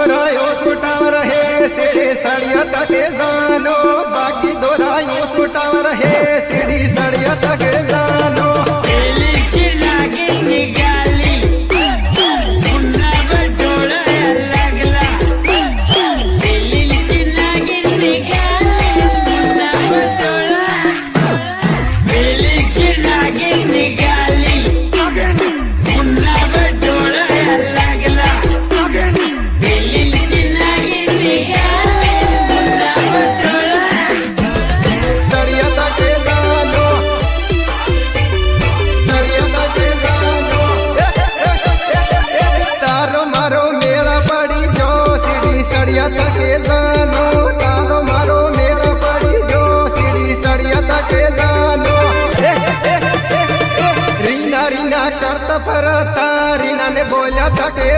दोरायो सुटाव रहे सीढ़ी सड़िया तके जानो बाकी दोरायो सुटाव रहे सीढ़ी सड़िया तके जानो करता पर तारीना ने बोला था के